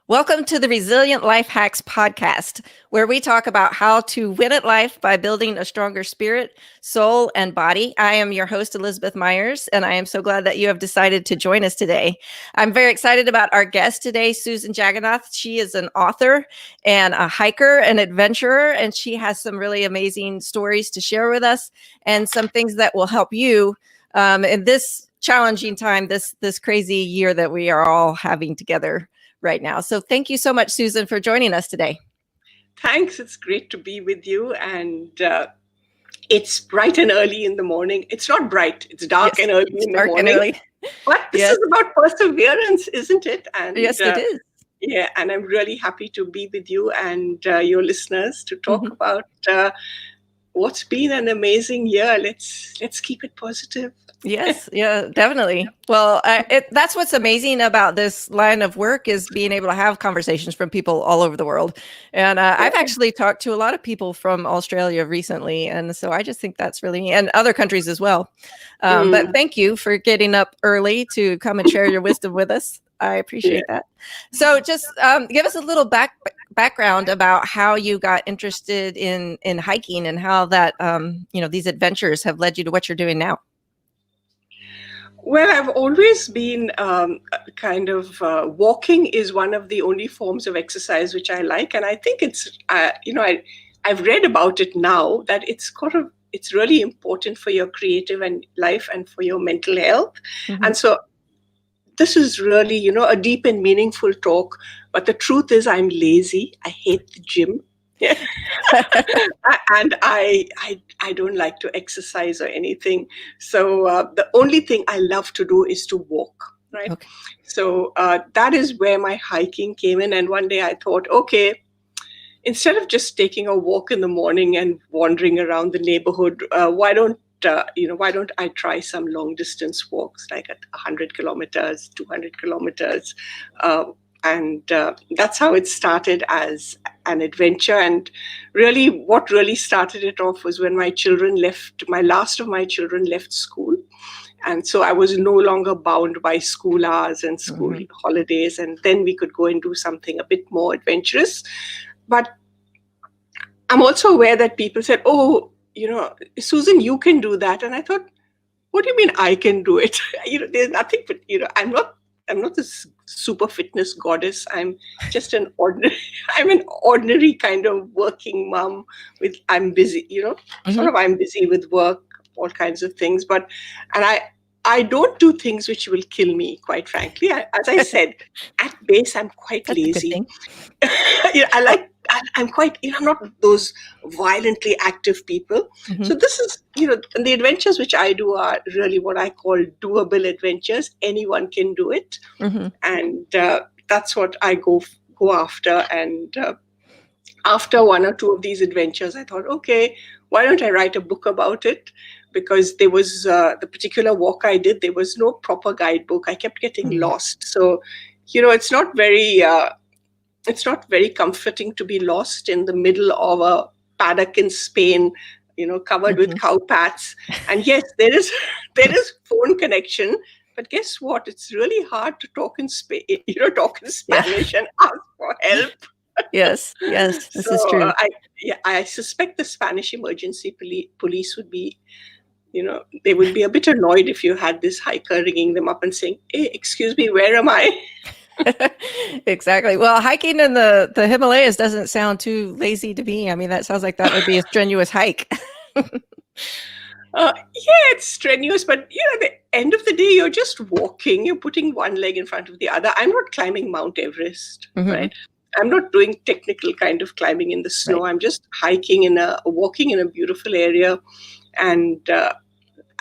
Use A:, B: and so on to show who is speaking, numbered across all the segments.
A: Welcome to the Resilient Life Hacks podcast, where we talk about how to win at life by building a stronger spirit, soul, and body. I am your host, Elizabeth Myers, and I am so glad that you have decided to join us today. I'm very excited about our guest today, Susan Jagannath. She is an author and a hiker and adventurer, and she has some really amazing stories to share with us and some things that will help you in this challenging time, this crazy year that we are all having together right now. So thank you so much, Susan, for joining us today.
B: Thanks. It's great to be with you. And it's bright and early in the morning. It's not bright. It's dark and early in the morning. But this is about perseverance, isn't it?
A: And yes, it is.
B: Yeah. And I'm really happy to be with you and your listeners to talk about what's been an amazing year. Let's keep it positive.
A: Yes, yeah, definitely. Well, that's what's amazing about this line of work is being able to have conversations from people all over the world. And I've actually talked to a lot of people from Australia recently. And so I just think that's really neat, and other countries as well. But thank you for getting up early to come and share your wisdom with us. I appreciate that. So just give us a little background about how you got interested in hiking and how that, these adventures have led you to what you're doing now.
B: Well, I've always been walking is one of the only forms of exercise which I like. And I think it's, I've read about it now that it's really important for your creative and life and for your mental health. And so this is really, a deep and meaningful talk. But the truth is I'm lazy. I hate the gym. Yeah. And I don't like to exercise or anything. So the only thing I love to do is to walk, right? Okay. So that is where my hiking came in. And one day I thought, okay, instead of just taking a walk in the morning and wandering around the neighborhood, why don't I try some long distance walks, like at 100 kilometers, 200 kilometers, and that's how it started as an adventure. And really, what really started it off was when my last of my children left school. And so I was no longer bound by school hours and school holidays. And then we could go and do something a bit more adventurous. But I'm also aware that people said, oh, Susan, you can do that. And I thought, what do you mean I can do it? There's nothing, but, I'm not this super fitness goddess. I'm just an ordinary kind of working mom I'm busy, I'm busy with work, all kinds of things. And I don't do things which will kill me, quite frankly. As I said, at base, I'm quite lazy. I'm not those violently active people. So this is, and the adventures which I do are really what I call doable adventures. Anyone can do it. And that's what I go after. And after one or two of these adventures, I thought, okay, why don't I write a book about it? Because there was the particular walk I did, there was no proper guidebook. I kept getting lost. So, it's not very comforting to be lost in the middle of a paddock in Spain, covered with cow pats. And yes, there is phone connection, but guess what? It's really hard to talk in Spanish and ask for help.
A: Yes, this is true.
B: I suspect the Spanish emergency police would be, they would be a bit annoyed if you had this hiker ringing them up and saying, hey, excuse me, where am I?
A: Exactly. Well, hiking in the Himalayas doesn't sound too lazy to me. I mean, that sounds like that would be a strenuous hike.
B: It's strenuous, but at the end of the day, you're just walking. You're putting one leg in front of the other. I'm not climbing Mount Everest, right? I'm not doing technical kind of climbing in the snow. Right. I'm just walking in a beautiful area. And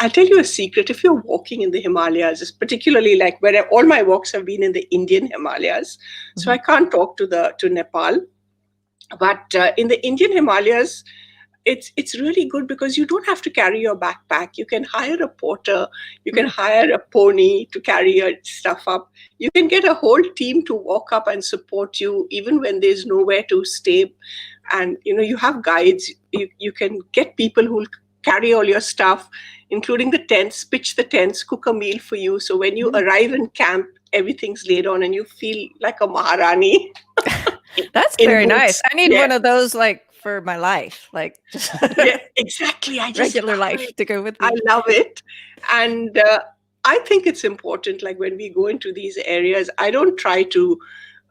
B: I'll tell you a secret. If you're walking in the Himalayas, particularly like where all my walks have been in the Indian Himalayas, so I can't talk to Nepal. But in the Indian Himalayas, it's really good because you don't have to carry your backpack. You can hire a porter. You can hire a pony to carry your stuff up. You can get a whole team to walk up and support you, even when there's nowhere to stay. And, you have guides. You can get people who'll carry all your stuff, including the tents, pitch the tents, cook a meal for you. So when you arrive in camp, everything's laid on and you feel like a Maharani.
A: That's
B: in
A: very
B: boots.
A: nice. I need
B: Yeah.
A: one of those like for my life, like just
B: Yeah, exactly. I just
A: regular
B: love
A: life
B: it.
A: to go with
B: I
A: me.
B: love it. And I think it's important, like when we go into these areas, I don't try to,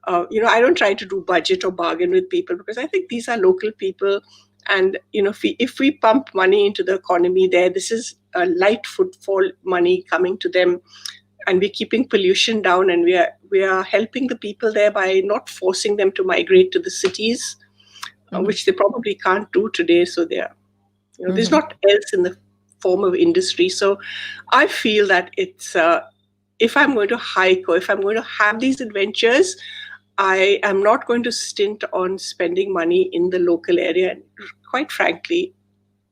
B: I don't try to do budget or bargain with people, because I think these are local people. And, if we pump money into the economy there, this is a light footfall money coming to them. And we're keeping pollution down, and we are helping the people there by not forcing them to migrate to the cities, which they probably can't do today. So there's not else in the form of industry. So I feel that it's if I'm going to hike or if I'm going to have these adventures, I am not going to stint on spending money in the local area. And quite frankly,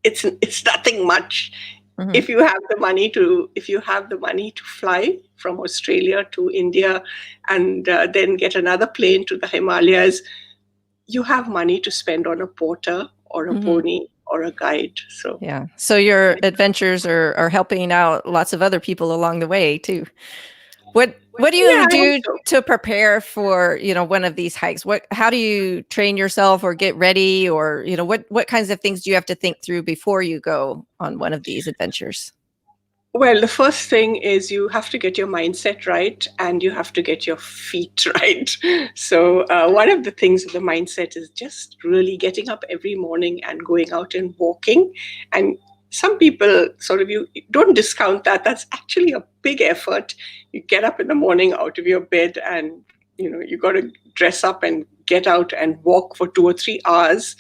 B: it's nothing much. If you have the money to fly from Australia to India and then get another plane to the Himalayas, you have money to spend on a porter or a pony or a guide. So
A: yeah. So your adventures are helping out lots of other people along the way too. What do you do to prepare for, one of these hikes? How do you train yourself or get ready, or, what kinds of things do you have to think through before you go on one of these adventures?
B: Well, the first thing is you have to get your mindset right and you have to get your feet right. So one of the things with the mindset is just really getting up every morning and going out and walking. And some people you don't discount that. That's actually a big effort. You get up in the morning out of your bed and, you got to dress up and get out and walk for 2 or 3 hours.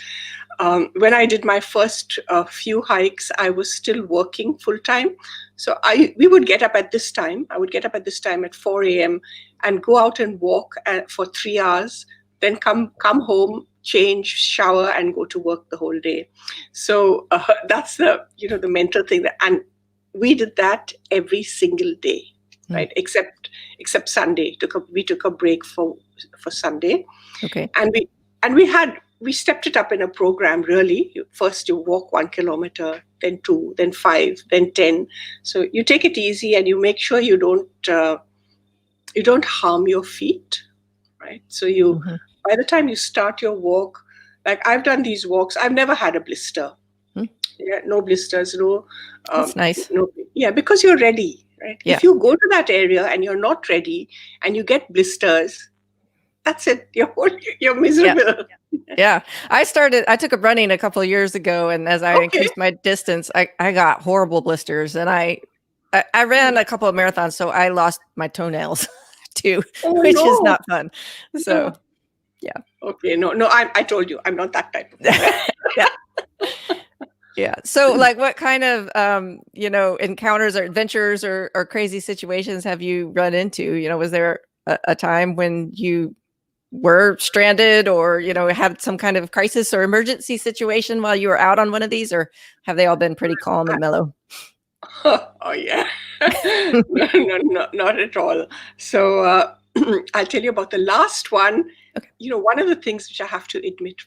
B: When I did my first few hikes, I was still working full time. So we would get up at this time. I would get up at this time at 4 a.m. and go out and walk for 3 hours, then come home, change, shower, and go to work the whole day. So that's the mental thing. And we did that every single day, right? Except Sunday. We took a break for Sunday.
A: Okay.
B: And we stepped it up in a program, really. First, you walk 1 kilometer, then 2, then 5, then 10. So you take it easy and you make sure you don't harm your feet, right? So by the time you start your walk, like I've done these walks, I've never had a blister. Yeah, no blisters, no.
A: That's nice.
B: No, yeah, because you're ready, right?
A: Yeah.
B: If you go to that area and you're not ready and you get blisters, that's it. You're miserable.
A: Yeah. I took up running a couple of years ago, and as I increased my distance, I got horrible blisters, and I ran a couple of marathons, so I lost my toenails too, which is not fun. So, yeah.
B: Okay. No, I told you, I'm not that type of
A: Yeah. Yeah. So like what kind of, encounters or adventures or crazy situations have you run into? Was there a time when you were stranded or, had some kind of crisis or emergency situation while you were out on one of these, or have they all been pretty calm and mellow?
B: Oh, yeah. No, not at all. So I'll tell you about the last one.
A: Okay.
B: One of the things which I have to admit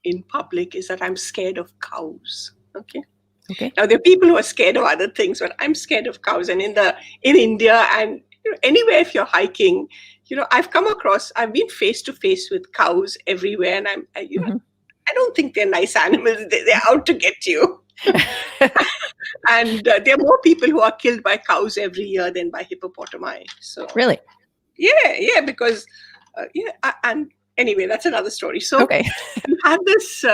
B: in public is that I'm scared of cows. Okay. Now there are people who are scared of other things, but I'm scared of cows. And in India and anywhere, if you're hiking, I've been face to face with cows everywhere, and I don't think they're nice animals. They're out to get you. And there are more people who are killed by cows every year than by hippopotami. So
A: really,
B: yeah, because and anyway, that's another story. So we had this.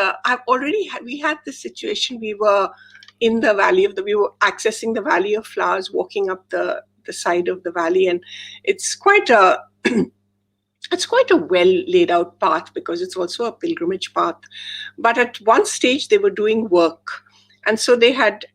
B: We had this situation. We were in the we were accessing the Valley of Flowers, walking up the side of the valley, and it's quite a well laid out path because it's also a pilgrimage path. But at one stage they were doing work, and so they had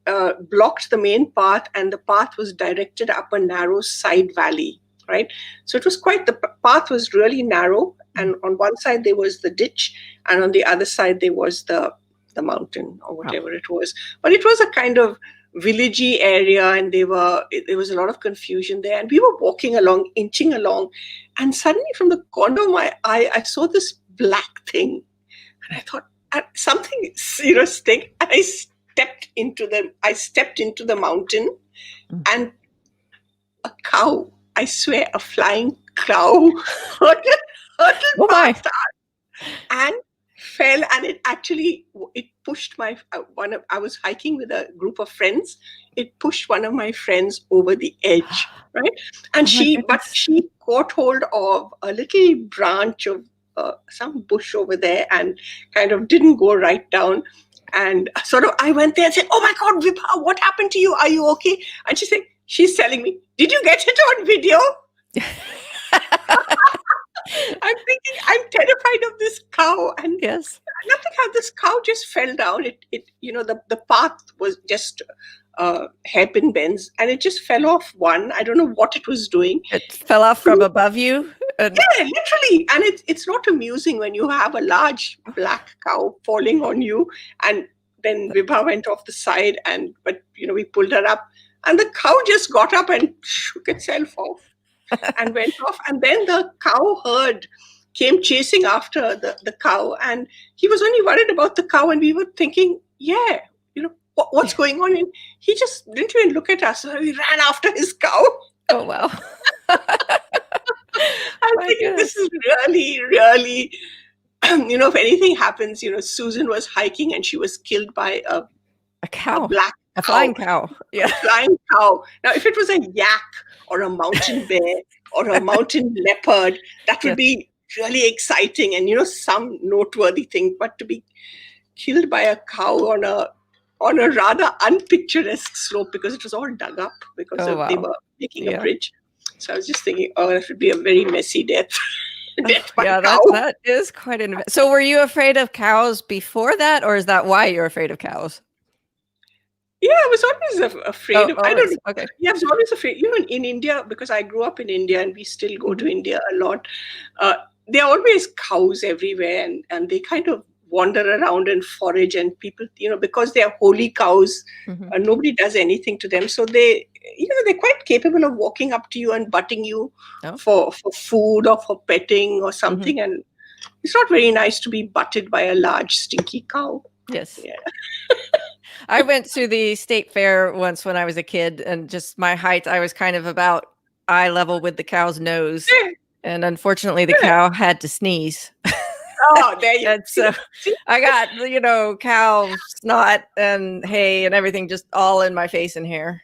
B: blocked the main path, and the path was directed up a narrow side valley, right? So it was the path was really narrow, and on one side there was the ditch, and on the other side there was the mountain or whatever it was. But it was a kind of villagey area, and there was a lot of confusion there. And we were walking along, inching along, and suddenly from the corner of my eye, I saw this black thing, and I thought something, stink. And I stepped into the mountain, and a cow I swear, a flying cow hurtled
A: Oh my.
B: past us and fell, and it pushed my I was hiking with a group of friends. It pushed one of my friends over the edge, right? And
A: Oh my
B: but
A: goodness.
B: she caught hold of a little branch of some bush over there and kind of didn't go right down. And sort of, I went there and said, "Oh my God, Vibha, what happened to you? Are you okay?" And she's telling me, "Did you get it on video?" I'm thinking, I'm terrified of this cow, and
A: Yes.
B: nothing how this cow just fell down. The path was just hairpin bends, and it just fell off one. I don't know what it was doing.
A: It fell off from above you. And
B: Yeah, literally. And it's not amusing when you have a large black cow falling on you. And then Vibha went off the side, but we pulled her up, and the cow just got up and shook itself off and went off. And then the cow herd came chasing after the cow, and he was only worried about the cow, and we were thinking, yeah, what's going on? And he just didn't even look at us. So he ran after his cow.
A: oh wow.
B: I'm
A: My
B: thinking,
A: goodness.
B: this is really, really, if anything happens, Susan was hiking and she was killed by a
A: cow.
B: black
A: A
B: cow,
A: flying cow. Yeah.
B: a flying cow. Now, if it was a yak or a mountain bear or a mountain leopard, that would be really exciting and, some noteworthy thing. But to be killed by a cow on a rather unpicturesque slope, because it was all dug up because they were making a bridge. So I was just thinking, that would be a very messy death. Death by cow.
A: That is quite an event. So were you afraid of cows before that, or is that why you're afraid of cows?
B: Yeah, I was always afraid of. I don't know.
A: Okay.
B: Yeah, I was always afraid. In India, because I grew up in India and we still go to India a lot. There are always cows everywhere, and they kind of wander around and forage, and people, because they are holy cows, nobody does anything to them. So they're quite capable of walking up to you and butting you for food or for petting or something. And it's not very nice to be butted by a large stinky cow.
A: Yes.
B: Yeah.
A: I went to the state fair once when I was a kid, and just my height, I was kind of about eye level with the cow's nose. And unfortunately, the cow had to sneeze.
B: Oh, there you
A: go. So I got, cow snot and hay and everything just all in my face and hair.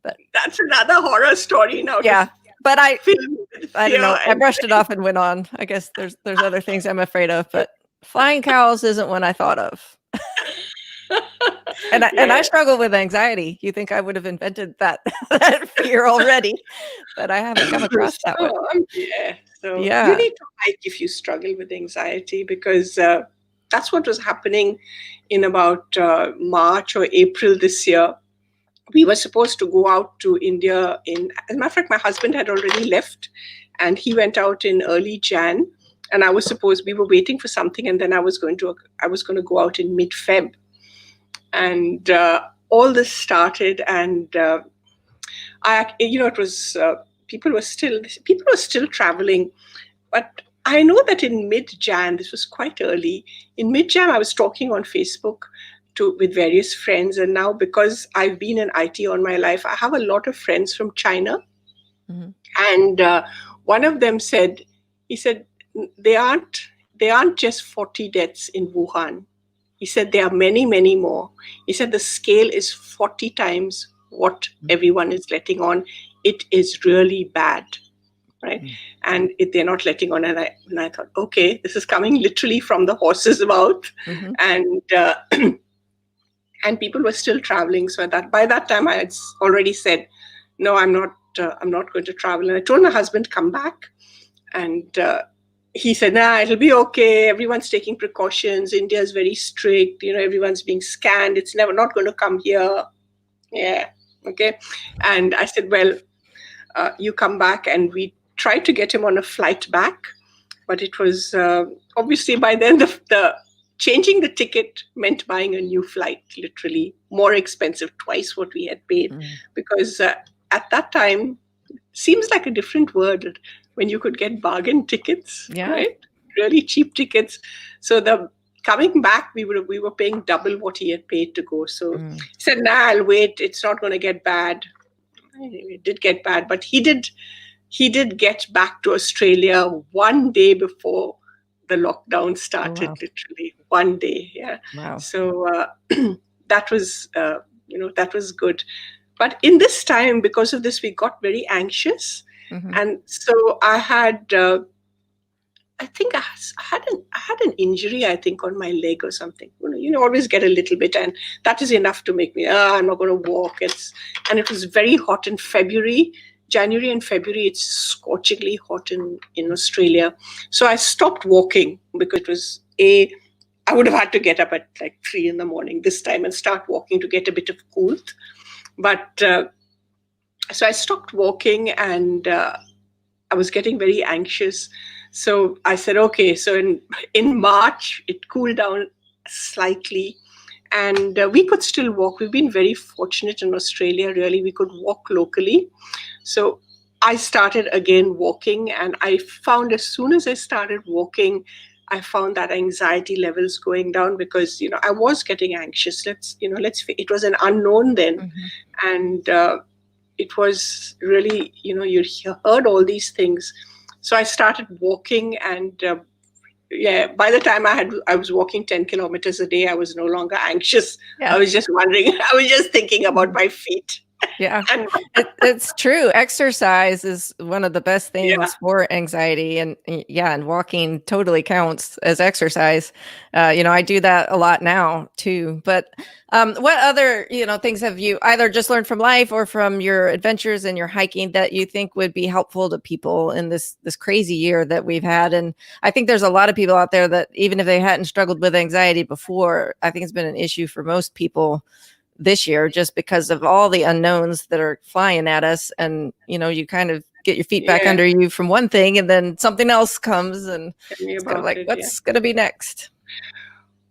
A: But
B: that's another horror story now.
A: Yeah. But I don't know. I brushed it off and went on. I guess there's other things I'm afraid of, but flying cows isn't one I thought of. And I struggle with anxiety. You think I would have invented that fear already, but I haven't come across that one.
B: Yeah. So you need to hike if you struggle with anxiety, because that's what was happening in about March or April this year. We were supposed to go out to India as a matter of fact, my husband had already left, and he went out in early Jan, and we were waiting for something, and then I was going to go out in mid-Feb. And all this started, and it was people were still traveling, but I know that in mid-Jan, this was quite early. In mid-Jan, I was talking on Facebook with various friends, and now because I've been in IT all my life, I have a lot of friends from China, and one of them said, they aren't just 40 deaths in Wuhan. He said there are many, many more. He said the scale is 40 times what everyone is letting on. It is really bad, right? And they're not letting on. And I thought, okay, this is coming literally from the horse's mouth. And people were still traveling. So by that time, I had already said, no, I'm not going to travel. And I told my husband, come back. And he said, nah, it'll be okay. Everyone's taking precautions. India is very strict. Everyone's being scanned. It's not going to come here. Yeah. Okay. And I said, well, you come back. And we tried to get him on a flight back. But it was obviously by then the changing the ticket meant buying a new flight, literally more expensive, twice what we had paid. Because at that time, seems like a different world when you could get bargain tickets, right? Really cheap tickets. So the coming back, we were paying double what he had paid to go. So he said, nah, I'll wait. It's not going to get bad. It did get bad, but he did he did get back to Australia one day before the lockdown started,
A: wow.
B: literally one day. Yeah.
A: Wow.
B: So that was, that was good. But in this time, because of this, we got very anxious.
A: Mhm.
B: And so I had, I think I had an injury, I think, on my leg or something. Always get a little bit, and that is enough to make me, I'm not going to walk. And it was very hot in February. January and February, it's scorchingly hot in Australia. So I stopped walking because it was I would have had to get up at like 3 a.m. this time and start walking to get a bit of coolth. But so I stopped walking, and I was getting very anxious. So I said, okay. So in March, it cooled down slightly, and we could still walk. We've been very fortunate in Australia, really. We could walk locally. So I started again walking, and I found as soon as I started walking, I found that anxiety levels going down, because I was getting anxious. It was an unknown then,
A: Mhm.
B: and it was really, you heard all these things. So I started walking, and yeah, by the time I was walking 10 kilometers a day, I was no longer anxious. I
A: Yeah.
B: was just wondering, I was just thinking about
A: Mhm.
B: my feet.
A: Yeah.
B: And
A: It's true. Exercise is one of the best
B: yeah,
A: things for anxiety, and yeah, and walking totally counts as exercise. I do that a lot now too. But what other, things have you either just learned from life or from your adventures and your hiking that you think would be helpful to people in this crazy year that we've had? And I think there's a lot of people out there that even if they hadn't struggled with anxiety before, I think it's been an issue for most people this year just because of all the unknowns that are flying at us. And you kind of get your feet back
B: yeah,
A: under you from one thing, and then something else comes, and
B: tell me
A: it's kind of
B: about
A: like,
B: it. Yeah.
A: what's going to be next?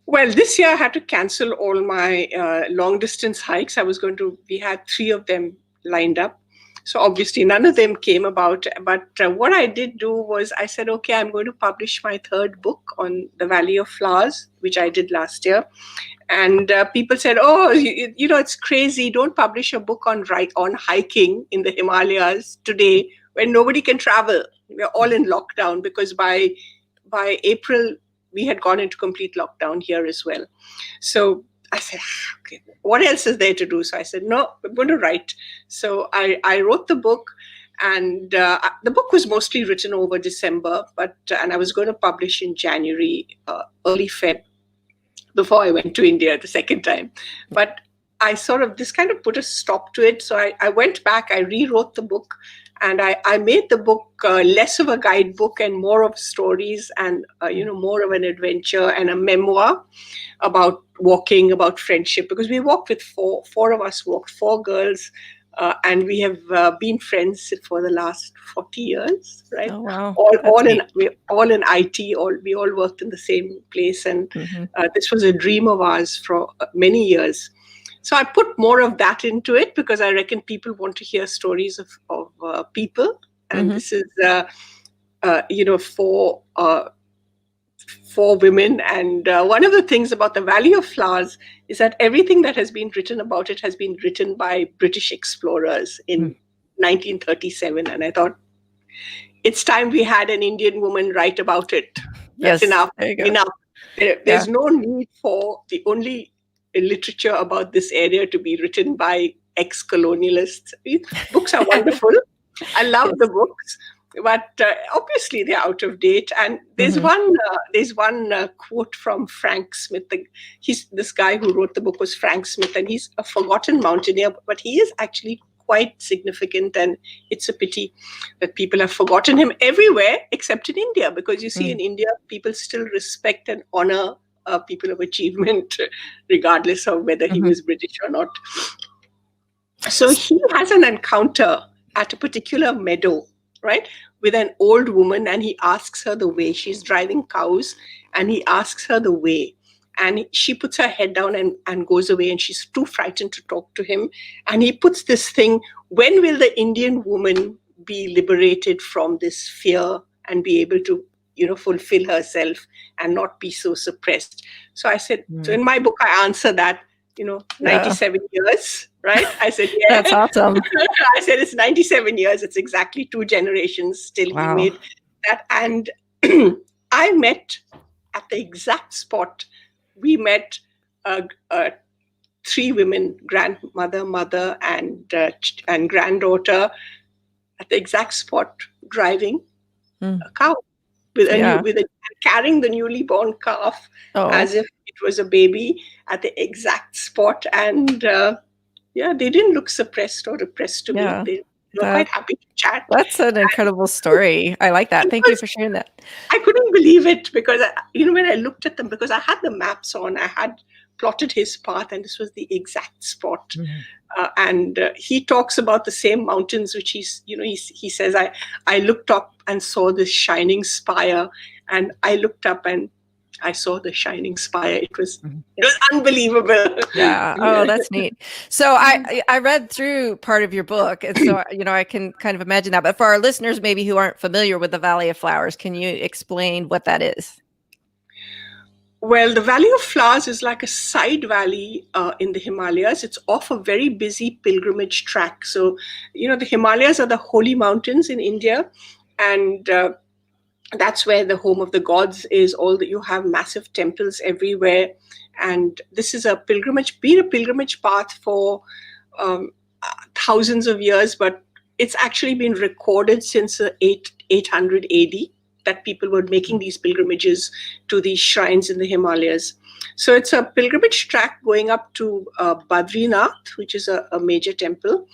B: Well, this year I had to cancel all my long distance hikes. We had 3 of them lined up. So obviously none of them came about. But what I did do was I said, okay, I'm going to publish my 3rd book on the Valley of Flowers, which I did last year. And people said, oh, it's crazy. Don't publish a book on hiking in the Himalayas today when nobody can travel. We're all in lockdown, because by April, we had gone into complete lockdown here as well. So I said, okay, what else is there to do? So I said, no, I'm going to write. So I wrote the book, and the book was mostly written over December, and I was going to publish in January, early Feb, before I went to India the second time. But this kind of put a stop to it. So I went back, I rewrote the book, and I made the book less of a guidebook and more of stories, and more of an adventure and a memoir about walking, about friendship, because we walked with four of us walked, 4 girls, and we have been friends for the last 40 years, right?
A: Oh, wow.
B: All,
A: That's neat.
B: we're all in IT. We all worked in the same place, and
A: Mhm.
B: this was a dream of ours for many years. So I put more of that into it, because I reckon people want to hear stories of people, and
A: Mhm.
B: this is for women. And one of the things about the Valley of Flowers is that everything that has been written about it has been written by British explorers in 1937. And I thought, it's time we had an Indian woman write about it. That's
A: Yes,
B: enough.
A: there you go.
B: Enough.
A: Yeah.
B: There's no need for the only literature about this area to be written by ex-colonialists. Books are wonderful. I love
A: Yes.
B: the books, but obviously they're out of date. And there's
A: Mhm.
B: one quote from Frank Smith. This guy who wrote the book was Frank Smith, and he's a forgotten mountaineer, but he is actually quite significant, and it's a pity that people have forgotten him everywhere except in India, because you see, in India, people still respect and honor people of achievement, regardless of whether he
A: Mhm.
B: was British or not. So he has an encounter at a particular meadow, right, with an old woman, and he asks her the way. She's driving cows, and he asks her the way. And she puts her head down and goes away, and she's too frightened to talk to him. And he puts this thing: when will the Indian woman be liberated from this fear and be able to, fulfill herself and not be so suppressed? So I said, so
A: Mm.
B: in my book, I answer that
A: Yeah.
B: 97 years, right? I said, yeah.
A: That's awesome.
B: I said, it's 97 years. It's exactly 2 generations still he
A: Wow.
B: made that. And I met at the exact spot. We met 3 women, grandmother, mother, and granddaughter, at the exact spot, driving a cow with
A: Yeah.
B: carrying the newly born calf
A: Oh,
B: as if it was a baby at the exact spot. And they didn't look suppressed or repressed to
A: yeah.
B: me. They were
A: That,
B: quite happy to chat.
A: that's an incredible story. I like that.
B: It
A: Thank you
B: was,
A: for sharing that.
B: I couldn't believe it because, when I looked at them, because I had the maps on, I had plotted his path, and this was the exact spot. And he talks about the same mountains, which he says, I looked up and saw this shining spire, and I looked up and I saw the shining spire. It was unbelievable.
A: Yeah. Oh, that's neat. So I read through part of your book, and so I can kind of imagine that. But for our listeners, maybe who aren't familiar with the Valley of Flowers, can you explain what that is?
B: Well, the Valley of Flowers is like a side valley in the Himalayas. It's off a very busy pilgrimage track. So, the Himalayas are the holy mountains in India, and that's where the home of the gods is. You have massive temples everywhere, and this is been a pilgrimage path for thousands of years, but it's actually been recorded since 800 AD that people were making these pilgrimages to these shrines in the Himalayas. So it's a pilgrimage track going up to Badrinath, which is a major temple.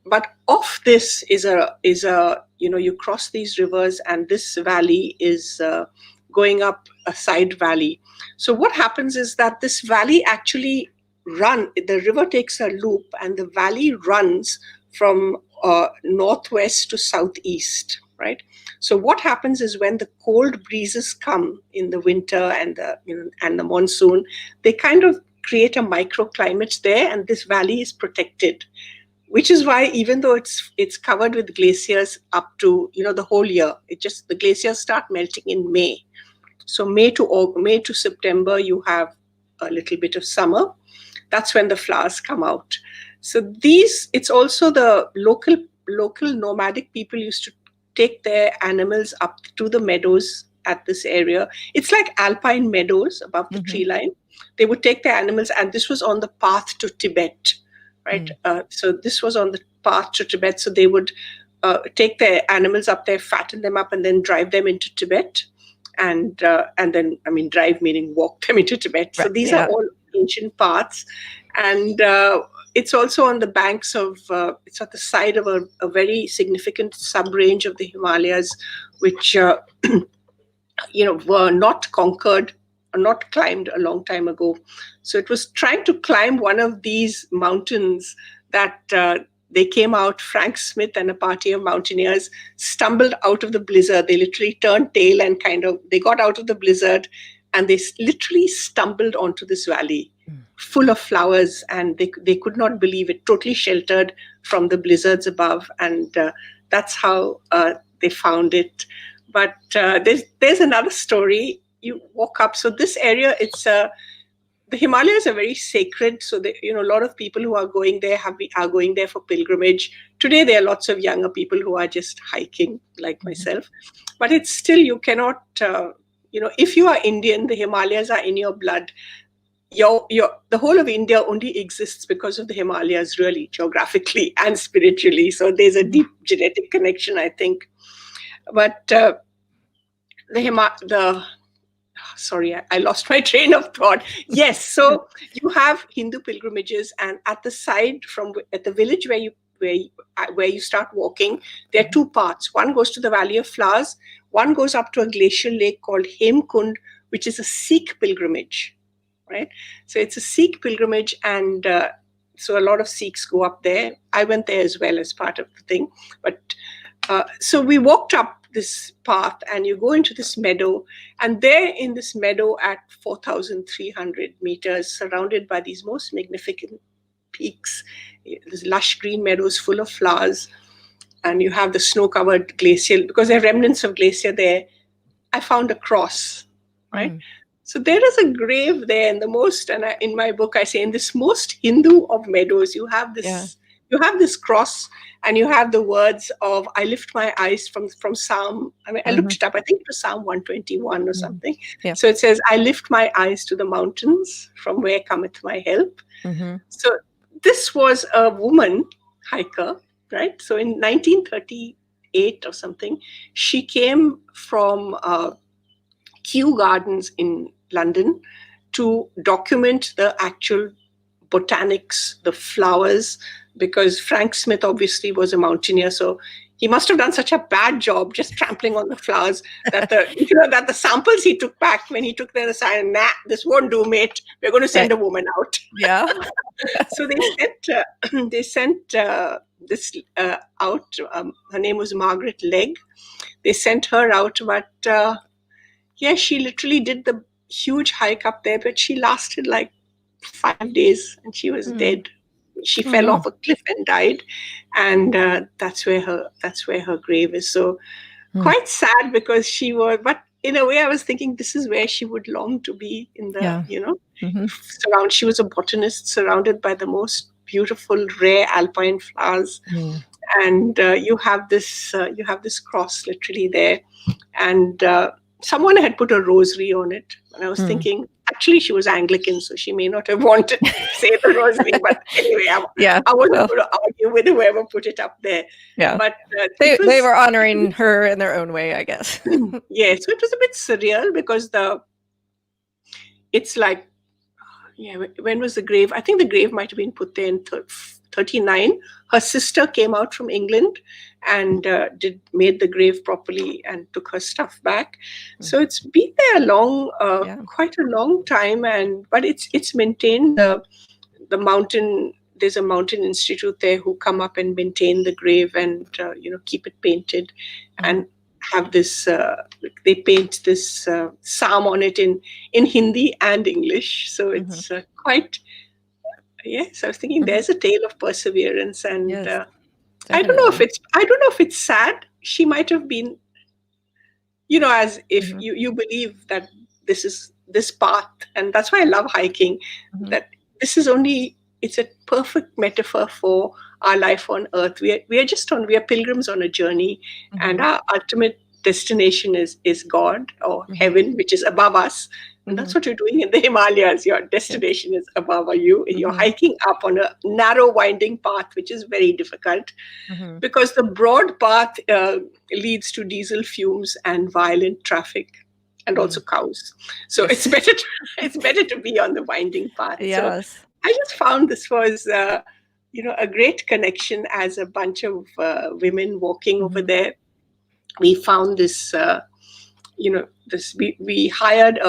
B: But off this is you cross these rivers, and this valley is going up a side valley. So what happens is that this valley actually the river takes a loop, and the valley runs from northwest to southeast, right? So what happens is when the cold breezes come in the winter and the monsoon, they kind of create a microclimate there, and this valley is protected. Which is why, even though it's covered with glaciers up to the whole year, the glaciers start melting in May. So May to September, you have a little bit of summer. That's when the flowers come out. So it's also the local nomadic people used to take their animals up to the meadows at this area. It's like alpine meadows above the tree line. They would take their animals, and this was on the path to Tibet, right? So this was on the path to Tibet. So they would take their animals up there, fatten them up, and then drive them into Tibet. And then, drive meaning walk them into Tibet. So these are all ancient paths. And it's also on the banks it's at the side of a very significant sub-range of the Himalayas, which, were not conquered or not climbed a long time ago. So it was trying to climb one of these mountains that they came out. Frank Smith and a party of mountaineers stumbled out of the blizzard. They literally turned tail and they got out of the blizzard, and they literally stumbled onto this valley full of flowers, and they could not believe it, totally sheltered from the blizzards above. And that's how they found it. But there's another story. You walk up. So this area, the Himalayas are very sacred. So a lot of people who are going there are going there for pilgrimage. Today, there are lots of younger people who are just hiking, like myself. But it's still, you cannot, if you are Indian, the Himalayas are in your blood. The whole of India only exists because of the Himalayas, really, geographically and spiritually. So there's a deep genetic connection, I think. But sorry, I lost my train of thought. Yes, so you have Hindu pilgrimages, and at the side at the village where you start walking, there are 2 paths. One goes to the Valley of Flowers. One goes up to a glacial lake called Hemkund, which is a Sikh pilgrimage, right? So it's a Sikh pilgrimage, and so a lot of Sikhs go up there. I went there as well as part of the thing. But so we walked up this path, and you go into this meadow, and there in this meadow at 4,300 meters, surrounded by these most magnificent peaks, there's lush green meadows full of flowers, and you have the snow-covered glacial, because there are remnants of glacier there. I found a cross, right? So there is a grave there in the most, and in my book I say, in this most Hindu of meadows, you have this cross, and you have the words of, I lift my eyes from Psalm. I mean, I looked it up. I think it was Psalm 121 or something.
A: Yeah.
B: So it says, I lift my eyes to the mountains, from where cometh my help. So this was a woman hiker, right? So in 1938 or something, she came from Kew Gardens in London to document the actual botanics, the flowers, because Frank Smith obviously was a mountaineer, so he must have done such a bad job just trampling on the flowers that the samples he took back, when he took them aside, nah, this won't do, mate. We're going to send a woman out.
A: Yeah.
B: So they sent this out. Her name was Margaret Legg. They sent her out, but she literally did the huge hike up there, but she lasted like 5 days and she was dead. She fell off a cliff and died, and that's where her grave is. So quite sad, because she was. But in a way, I was thinking this is where she would long to be, in the She was a botanist, surrounded by the most beautiful, rare alpine flowers, and you have this cross literally there, and someone had put a rosary on it, and I was thinking, actually, she was Anglican, so she may not have wanted to say the rosary. But anyway, I wasn't going to argue with whoever put it up there.
A: Yeah,
B: but
A: they were honoring her in their own way, I guess.
B: Yeah, so it was a bit surreal, because it's like, when was the grave? I think the grave might have been put there in 39. Her sister came out from England and made the grave properly and took her stuff back. So it's been there quite a long time, but it's maintained. The mountain, there's a mountain institute there who come up and maintain the grave and keep it painted, and have this. They paint this psalm on it in Hindi and English. So it's quite. Yes, I was thinking there's a tale of perseverance, and I don't know if it's sad. She might have been, as if you believe that this is this path, and that's why I love hiking. That this is it's a perfect metaphor for our life on earth. We are pilgrims on a journey, and our ultimate destination is God or heaven, which is above us. And that's what you're doing in the Himalayas. Your destination is above you. You're hiking up on a narrow, winding path, which is very difficult, because the broad path leads to diesel fumes and violent traffic, and also cows. So it's better to be on the winding path.
A: Yes.
B: So I just found this was a great connection as a bunch of women walking over there. We found this. We hired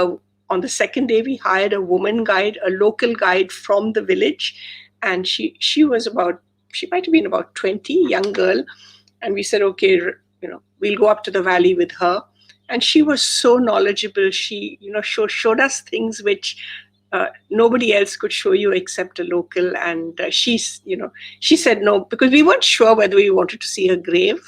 B: on the second day, we hired a woman guide, a local guide from the village. And she might have been about 20, young girl. And we said, okay, we'll go up to the valley with her. And she was so knowledgeable. She, showed us things which nobody else could show you except a local. And she said no, because we weren't sure whether we wanted to see her grave.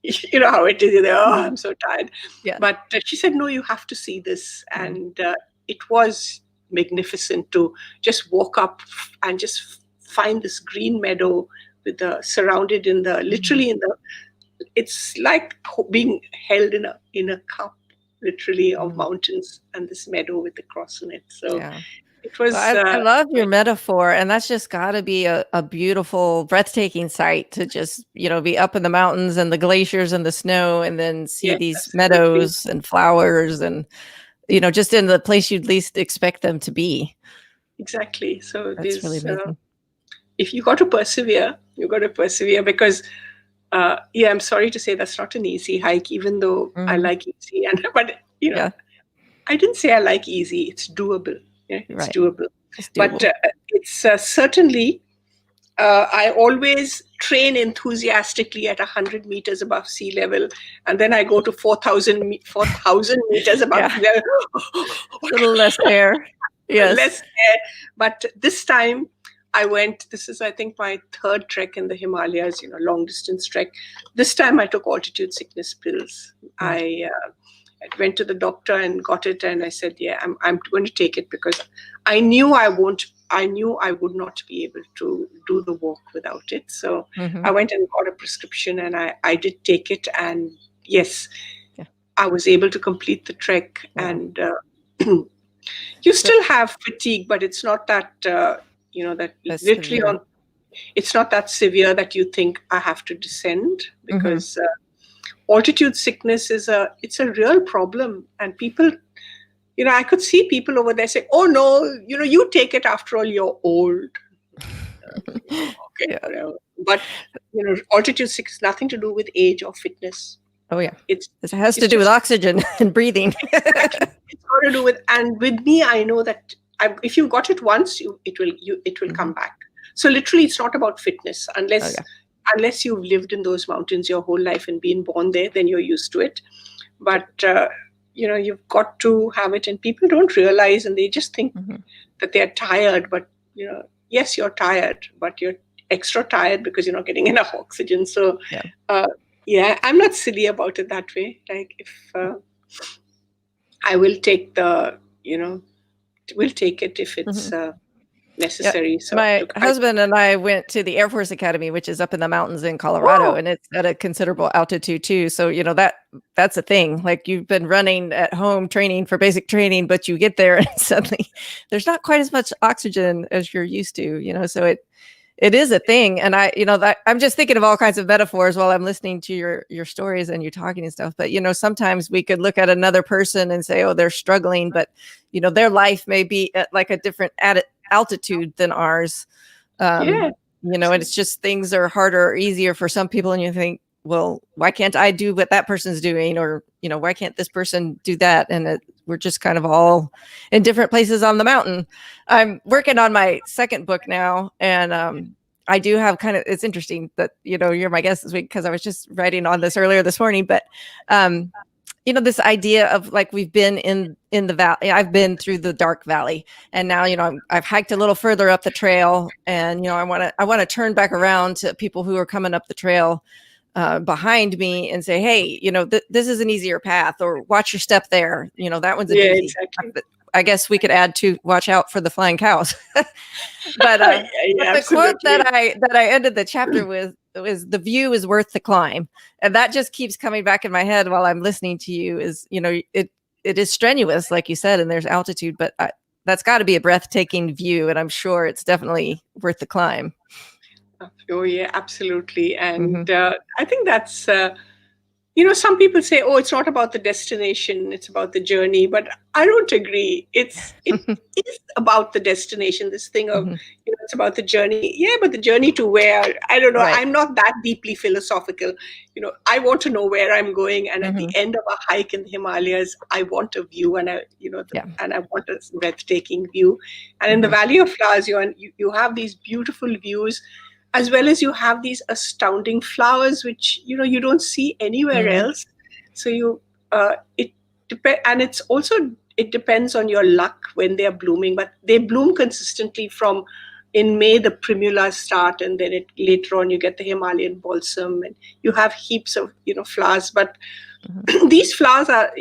B: You know how it is. I'm so tired. Yeah. But she said, no, you have to see this. And it was magnificent to just walk up and just find this green meadow with surrounded in literally in it's like being held in a cup, literally, of mountains, and this meadow with the cross in it. So it was.
A: Well, I love your metaphor, and that's just got to be a beautiful, breathtaking sight to just be up in the mountains and the glaciers and the snow, and then see these meadows and flowers, and just in the place you'd least expect them to be.
B: Exactly. So
A: that's really amazing.
B: If you got to persevere, because. I'm sorry to say that's not an easy hike, even though I like easy. But I didn't say I like easy. It's doable. Yeah, it's doable. But it's certainly. I always train enthusiastically at 100 meters above sea level, and then I go to 4,000 meters above sea level.
A: A little less air. Yes,
B: less air. But this time. I went, this is, I think, my third trek in the Himalayas, long distance trek. This time I took altitude sickness pills. I went to the doctor and got it, and I said, yeah, I'm going to take it, because I knew I would not be able to do the walk without it. So I went and got a prescription, and I did take it, and yes, I was able to complete the trek. Wow. And you still have fatigue, but it's not that that literally severe. It's not that severe that you think I have to descend, because altitude sickness it's a real problem. And people, I could see people over there say, oh no, you take it, after all, you're old. Okay. Yeah. But altitude sickness, nothing to do with age or fitness.
A: Oh yeah, it has to do with oxygen and breathing.
B: It's got to do with, and with me, I know that if you got it once, it will come back. So literally, it's not about fitness, unless you've lived in those mountains your whole life and been born there, then you're used to it. But you've got to have it, and people don't realize, and they just think that they're tired. But yes, you're tired, but you're extra tired because you're not getting enough oxygen. So I'm not silly about it that way. Like, if I will take we'll take it if it's necessary.
A: Yeah. So my husband and I went to the Air Force Academy, which is up in the mountains in Colorado, and it's at a considerable altitude too. So that's a thing. Like, you've been running at home training for basic training, but you get there and suddenly there's not quite as much oxygen as you're used to. So it is a thing. And I'm just thinking of all kinds of metaphors while I'm listening to your stories and you talking and stuff. But, sometimes we could look at another person and say, oh, they're struggling, but, their life may be at like a different altitude than ours. And it's just, things are harder or easier for some people. And you think, well, why can't I do what that person's doing? Or, why can't this person do that? And we're just kind of all in different places on the mountain. I'm working on my second book now. And I do have it's interesting that, you're my guest this week, because I was just writing on this earlier this morning. But, this idea of, like, we've been in the valley. I've been through the dark valley, and now, I've hiked a little further up the trail, and, I want to turn back around to people who are coming up the trail behind me and say, hey, this is an easier path, or watch your step there. That one's a doozy. Exactly. I guess we could add to watch out for the flying cows. But the quote that I ended the chapter with was, the view is worth the climb. And that just keeps coming back in my head while I'm listening to you. Is, it is strenuous, like you said, and there's altitude, but that's got to be a breathtaking view. And I'm sure it's definitely worth the climb.
B: Oh yeah, absolutely. And I think that's some people say, oh, it's not about the destination, it's about the journey. But I don't agree. It is about the destination, this thing of, it's about the journey. Yeah, but the journey to where, I don't know. Right. I'm not that deeply philosophical. I want to know where I'm going. And at the end of a hike in the Himalayas, I want a view, and and I want a breathtaking view. And in the Valley of Flowers, you have these beautiful views, as well as you have these astounding flowers, which you don't see anywhere else. So it depends on your luck when they are blooming, but they bloom consistently. From in May, the primulas start, and then later on you get the Himalayan balsam, and you have heaps of flowers. But these flowers are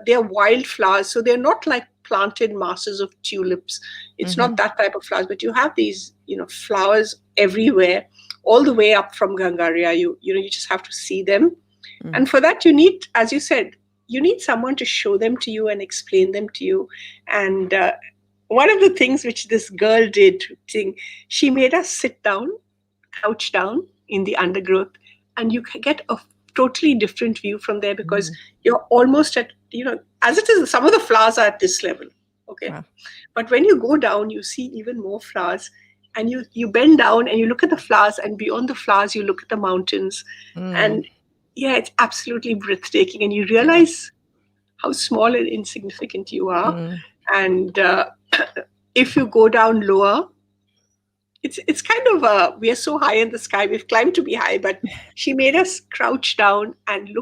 B: they're wild flowers, so they're not like planted masses of tulips. It's not that type of flowers, but you have these flowers everywhere, all the way up from Gangaria. You just have to see them. And for that, you need, as you said, you need someone to show them to you and explain them to you. And one of the things which this girl did, she made us sit down, crouch down in the undergrowth, and you can get a totally different view from there, because you're almost at, as it is, some of the flowers are at this level. Okay. Wow. But when you go down, you see even more flowers, and you bend down and you look at the flowers, and beyond the flowers, you look at the mountains. And it's absolutely breathtaking. And you realize how small and insignificant you are. And if you go down lower, it's kind of we are so high in the sky. We've climbed to be high, but she made us crouch down and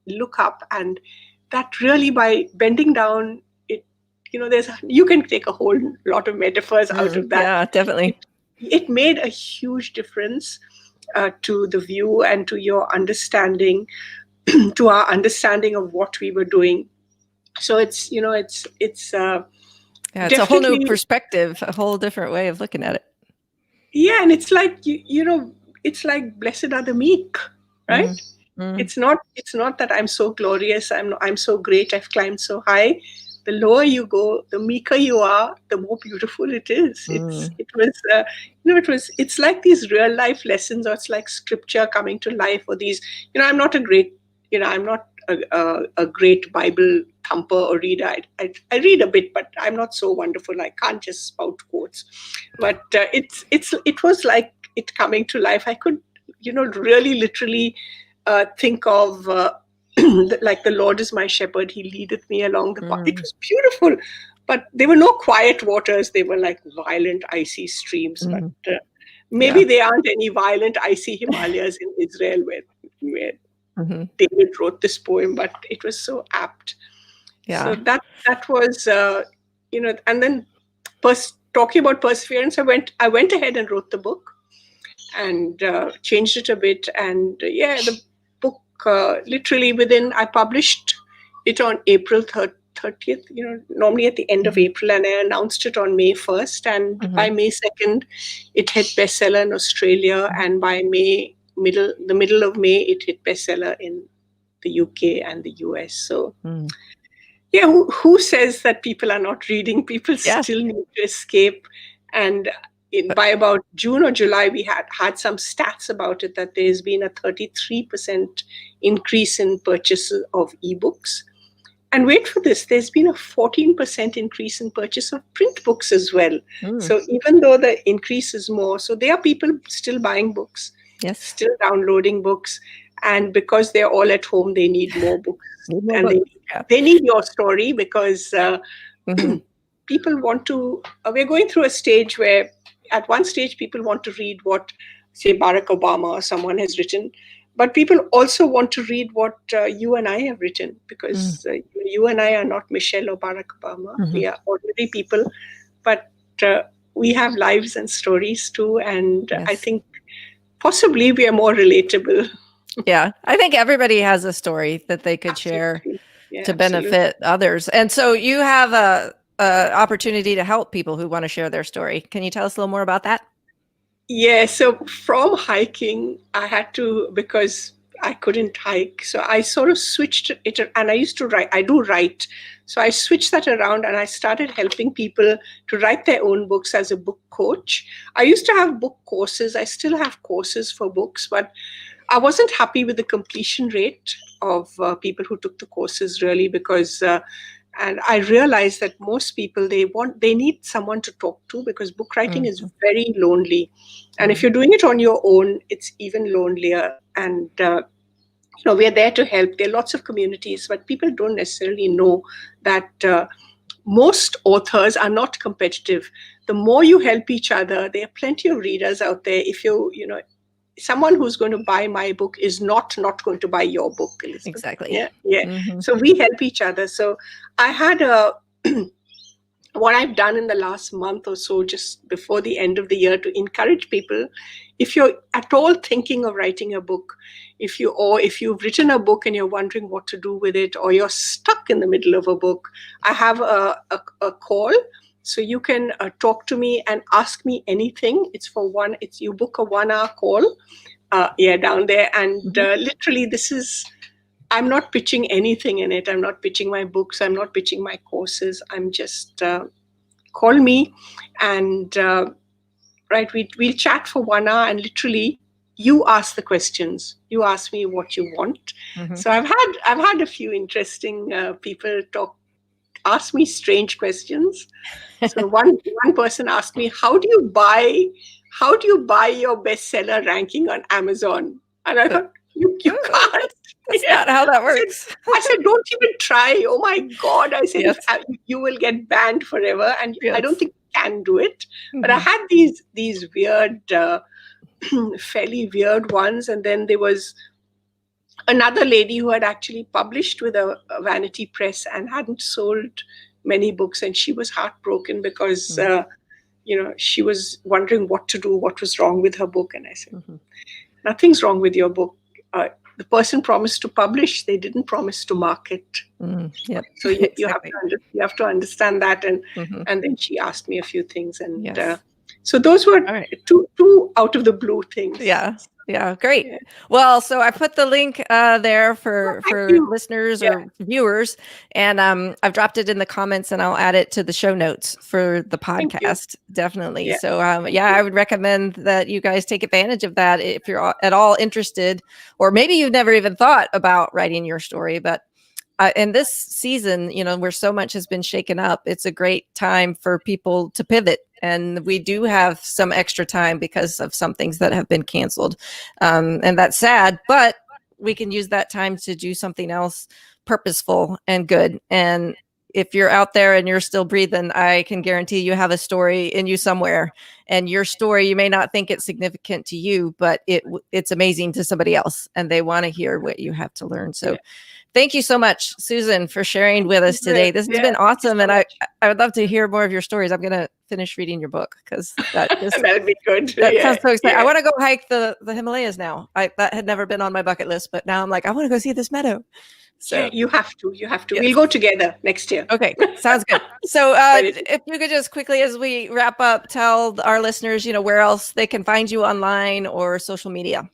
B: look up. And that really, by bending down, you can take a whole lot of metaphors out of that.
A: Yeah, definitely.
B: It made a huge difference to the view and to your understanding, to our understanding of what we were doing. So it's, it's
A: Yeah, it's a whole new
B: definitely,
A: perspective, a whole different way of looking at it.
B: yeah, and it's like, it's like blessed are the meek, right?
A: Mm-hmm.
B: It's not that I'm so glorious, I'm so great, I've climbed so high. The lower you go, the meeker you are, the more beautiful it is. It was it's like these real life lessons, or it's like scripture coming to life, or these, I'm not a great, I'm not a great Bible thumper or reader. I read a bit, but I'm not so wonderful. I can't just spout quotes. But it was like it coming to life. I could, really literally think of like the Lord is my shepherd, he leadeth me along the path. It was beautiful, but there were no quiet waters. They were like violent icy streams. But maybe there aren't any violent icy Himalayas in Israel where David wrote this poem, but it was so apt. So that was and then talking about perseverance, I went ahead and wrote the book, and changed it a bit. And the book, literally I published it on April 30th, normally at the end of April, and I announced it on May 1st. And by May 2nd, it hit bestseller in Australia. And by the middle of May, it hit bestseller in the UK and the US. So, yeah, who says that people are not reading? People still need to escape. And by about June or July, we had some stats about it, that there's been a 33% increase in purchases of ebooks. And wait for this, there's been a 14% increase in purchase of print books as well. So even though the increase is more, so there are people still buying books, still downloading books. And because they're all at home, they need more books. And they need your story, because people want to, we're going through a stage where at one stage people want to read what, say, Barack Obama or someone has written, but people also want to read what you and I have written, because you and I are not Michelle or Barack Obama. We are ordinary people, but we have lives and stories too. And I think possibly we are more relatable.
A: Yeah, I think everybody has a story that they could share to benefit others. And so you have a opportunity to help people who want to share their story. Can you tell us a little more about that?
B: Yeah, so from hiking, I had to, because I couldn't hike. So I sort of switched it, and I used to write. I do write. So I switched that around, and I started helping people to write their own books as a book coach. I used to have book courses. I still have courses for books, but I wasn't happy with the completion rate of people who took the courses, really, because and I realized that most people, they need someone to talk to, because book writing is very lonely. And if you're doing it on your own, it's even lonelier. And we're there to help. There are lots of communities, but people don't necessarily know that most authors are not competitive. The more you help each other, there are plenty of readers out there. If someone who's going to buy my book is not going to buy your book, Elizabeth.
A: Exactly.
B: Yeah. So we help each other. So I had what I've done in the last month or so, just before the end of the year, to encourage people, if you're at all thinking of writing a book, if you've written a book and you're wondering what to do with it, or you're stuck in the middle of a book, I have a call. So you can talk to me and ask me anything. You book a 1-hour call, down there. And literally, I'm not pitching anything in it. I'm not pitching my books. I'm not pitching my courses. I'm just, call me, and we'll chat for 1 hour, and literally you ask the questions. You ask me what you want. So I've had a few interesting people ask me strange questions. So one person asked me, how do you buy your bestseller ranking on Amazon? And I thought, you can't.
A: That's not how that works.
B: I said, don't even try. Oh my God. I said, you will get banned forever. And I don't think you can do it. But I had these weird, fairly weird ones. And then there was another lady who had actually published with a vanity press and hadn't sold many books. And she was heartbroken because, she was wondering what to do, what was wrong with her book. And I said, nothing's wrong with your book. the person promised to publish, they didn't promise to market.
A: Yep.
B: So you
A: Exactly.
B: have to understand that. And
A: Mhm.
B: and then she asked me a few things, and
A: Yes.
B: so those were
A: All right.
B: two out of the blue things.
A: Yeah, great.
B: Yeah.
A: Well, so I put the link there for
B: Thank you.
A: listeners
B: Yeah.
A: or viewers, and I've dropped it in the comments, and I'll add it to the show notes for the
B: Thank you.
A: podcast. Definitely.
B: Yeah.
A: So I would recommend that you guys take advantage of that if you're at all interested, or maybe you've never even thought about writing your story, but in this season, where so much has been shaken up, it's a great time for people to pivot. And we do have some extra time because of some things that have been canceled. And that's sad, but we can use that time to do something else purposeful and good. And if you're out there and you're still breathing, I can guarantee you have a story in you somewhere. And your story, you may not think it's significant to you, but it's amazing to somebody else. And they want to hear what you have to learn. So thank you so much, Susan, for sharing with us today. This has been awesome. And I would love to hear more of your stories. I'm going to finish reading your book because that'd
B: be good.
A: That sounds so exciting. I want to go hike the Himalayas now. That had never been on my bucket list, but now I'm like, I want to go see this meadow. So
B: you have to. Yes. We'll go together next year.
A: Okay, sounds good. So if you could just quickly, as we wrap up, tell our listeners, where else they can find you online or social media.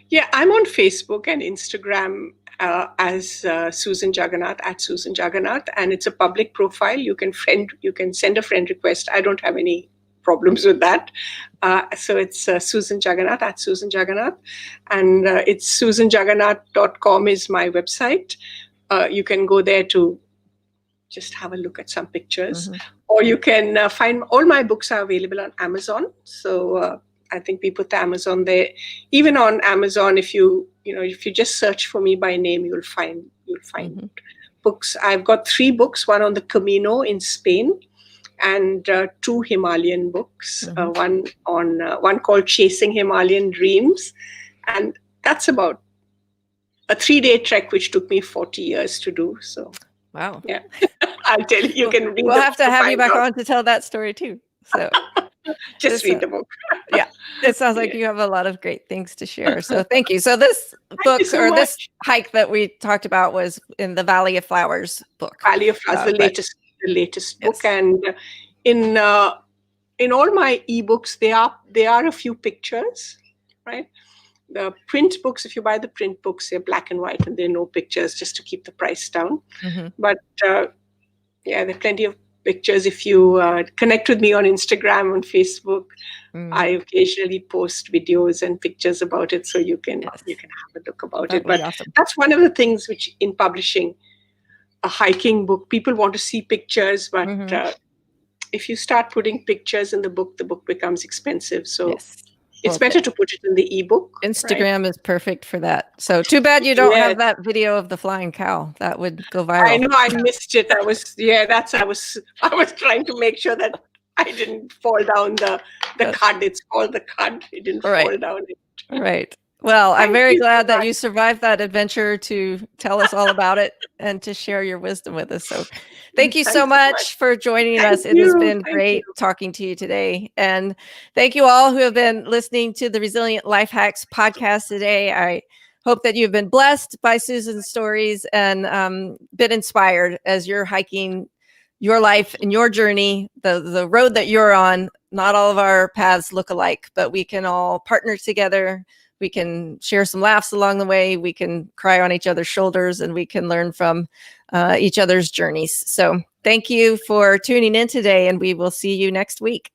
B: Yeah, I'm on Facebook and Instagram as Susan Jagannath, at Susan Jagannath, and it's a public profile. You can send a friend request. I don't have any problems with that. So it's Susan Jagannath, at Susan Jagannath, and it's susanjagannath.com is my website. You can go there to just have a look at some pictures, or you can find all my books are available on Amazon. So I think we put the Amazon there. Even on Amazon, if you just search for me by name, you'll find books. I've got 3 books: one on the Camino in Spain, and 2 Himalayan books. One called Chasing Himalayan Dreams, and that's about a 3-day trek which took me 40 years to do. So
A: wow,
B: yeah, I'll tell you. You can read.
A: We'll have to have you back on to tell that story too. So.
B: Just read the book.
A: Yeah, it sounds like you have a lot of great things to share. So thank you. So this book this hike that we talked about was in the Valley of Flowers book.
B: Valley of Flowers, the latest book, and in all my ebooks, there are a few pictures, right? The print books, if you buy the print books, they're black and white and there are no pictures, just to keep the price down. But there are plenty of pictures. If you connect with me on Instagram, on Facebook, I occasionally post videos and pictures about it, so you can have a look about it. But that's one of the things which, in publishing a hiking book, people want to see pictures, but if you start putting pictures in the book becomes expensive. So it's better to put it in the ebook.
A: Instagram is perfect for that. So too bad you don't have that video of the flying cow. That would go viral.
B: I know, I missed it. I was trying to make sure that I didn't fall down the cud. It's called the cud. It didn't fall down it.
A: Right. Well, I'm very glad that you survived that adventure to tell us all about it and to share your wisdom with us. So thank you so much for joining us. It has been great talking to you today. And thank you all who have been listening to the Resilient Life Hacks podcast today. I hope that you've been blessed by Susan's stories and been inspired as you're hiking your life and your journey, the road that you're on. Not all of our paths look alike, but we can all partner together. We can share some laughs along the way. We can cry on each other's shoulders, and we can learn from each other's journeys. So thank you for tuning in today, and we will see you next week.